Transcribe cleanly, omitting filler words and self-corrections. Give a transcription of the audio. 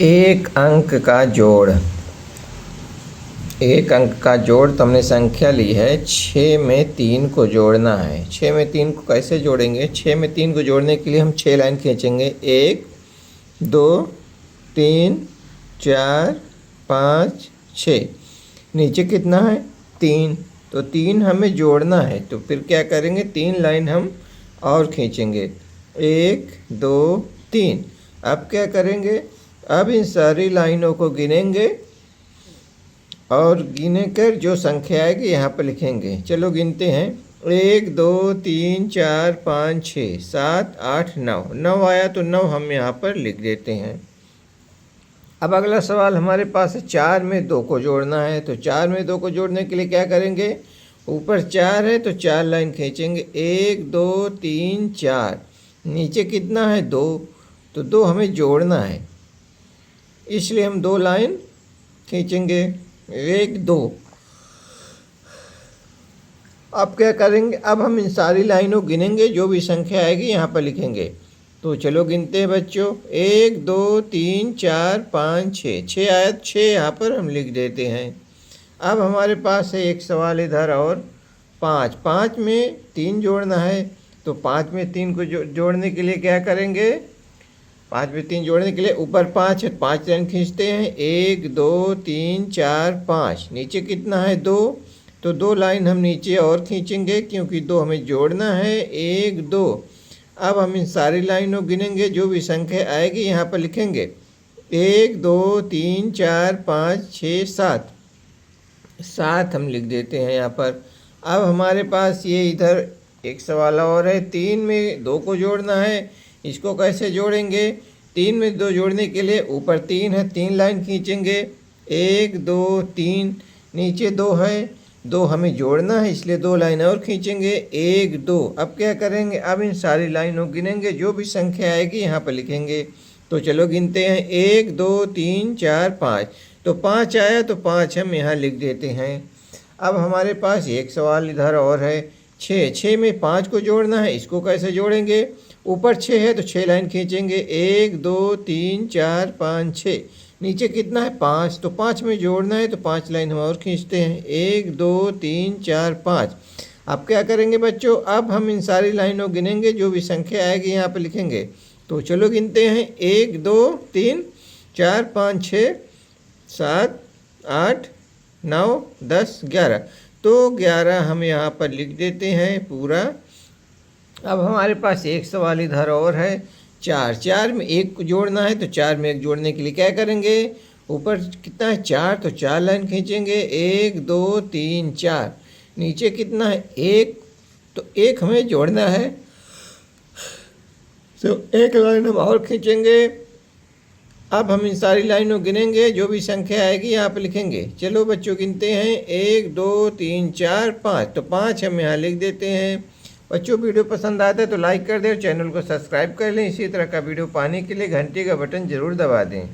एक अंक का जोड़। एक अंक का जोड़ तो हमने संख्या ली है 6 में 3 को जोड़ना है। 6 में 3 को कैसे जोड़ेंगे? 6 में 3 को जोड़ने के लिए हम 6 लाइन खींचेंगे। 1 2 3 4 5 6। नीचे कितना है? 3। तो 3 हमें जोड़ना है, तो फिर क्या करेंगे? 3 लाइन हम और खींचेंगे। 1 2 3। अब क्या करेंगे? अब इन सारी लाइनों को गिनेंगे और गिने कर जो संख्या आएगी यहाँ पर लिखेंगे। चलो गिनते हैं। 1 2 3 4 5 6 7 8 9। 9 आया तो 9 हम यहाँ पर लिख देते हैं। अब अगला सवाल हमारे पास है 4 में 2 को जोड़ना है। तो 4 में 2 को जोड़ने के लिए क्या करेंगे? ऊपर 4 है तो 4 लाइन खींचेंगे। 1 2 3 4। नीचे कितना है? 2। तो 2 हमें जोड़ना है, इसलिए हम 2 लाइन खींचेंगे। 1 2। अब क्या करेंगे? अब हम इन सारी लाइनों गिनेंगे, जो भी संख्या आएगी यहाँ पर लिखेंगे। तो चलो गिनते हैं बच्चों। 1 2 3 4 5 6। 6 आया, 6 यहाँ पर हम लिख देते हैं। अब हमारे पास है एक सवाल इधर और 5। 5 में 3 जोड़ना है। तो 5 में 3 को जोड़ने के लिए क्या करेंगे? 5 में 3 जोड़ने के लिए ऊपर 5 है, 5 लाइन खींचते हैं। 1 2 3 4 5। नीचे कितना है? 2। तो 2 लाइन हम नीचे और खींचेंगे, क्योंकि 2 हमें जोड़ना है। 1 2। अब हम इन सारी लाइनों गिनेंगे, जो भी संख्या आएगी यहाँ पर लिखेंगे। 1 2 3 4 5 6 7। 7 हम लिख देते हैं यहाँ पर। अब हमारे पास ये इधर एक सवाल और है। 3 में 2 को जोड़ना है। इसको कैसे जोड़ेंगे? 3 में 2 जोड़ने के लिए ऊपर 3 है, 3 लाइन खींचेंगे। 1 2 3। नीचे 2 है, 2 हमें जोड़ना है, इसलिए 2 लाइन और खींचेंगे। 1 2। अब क्या करेंगे? अब इन सारी लाइनों गिनेंगे, जो भी संख्या आएगी यहाँ पर लिखेंगे। तो चलो गिनते हैं। 1 2 3 4 5। तो 5 आया तो 5 हम यहाँ लिख देते हैं। अब हमारे पास एक सवाल इधर और है। 6। 6 में 5 को जोड़ना है। इसको कैसे जोड़ेंगे? ऊपर 6 है तो 6 लाइन खींचेंगे। 1 2 3 4 5 6। नीचे कितना है? 5। तो 5 में जोड़ना है, तो 5 लाइन हम और खींचते हैं। 1 2 3 4 5। अब क्या करेंगे बच्चों? अब हम इन सारी लाइनों गिनेंगे, जो भी संख्या आएगी यहाँ पर लिखेंगे। तो चलो गिनते हैं। 1 2 3 4 5 6 7 8 9 10 11। तो 11 हम यहाँ पर लिख देते हैं पूरा। अब हमारे पास एक सवाल इधर और है। 4। 4 में 1 को जोड़ना है। तो 4 में 1 जोड़ने के लिए क्या करेंगे? ऊपर कितना है? 4। तो 4 लाइन खींचेंगे। 1 2 3 4। नीचे कितना है? 1। तो 1 हमें जोड़ना है, तो 1 लाइन हम और खींचेंगे। अब हम इन सारी लाइनों गिनेंगे, जो भी संख्या आएगी यहाँ पर लिखेंगे। चलो बच्चों गिनते हैं। 1 2 3 4 5। तो 5 हम यहाँ लिख देते हैं। बच्चों वीडियो पसंद आता है तो लाइक कर दें और चैनल को सब्सक्राइब कर लें। इसी तरह का वीडियो पाने के लिए घंटी का बटन ज़रूर दबा दें।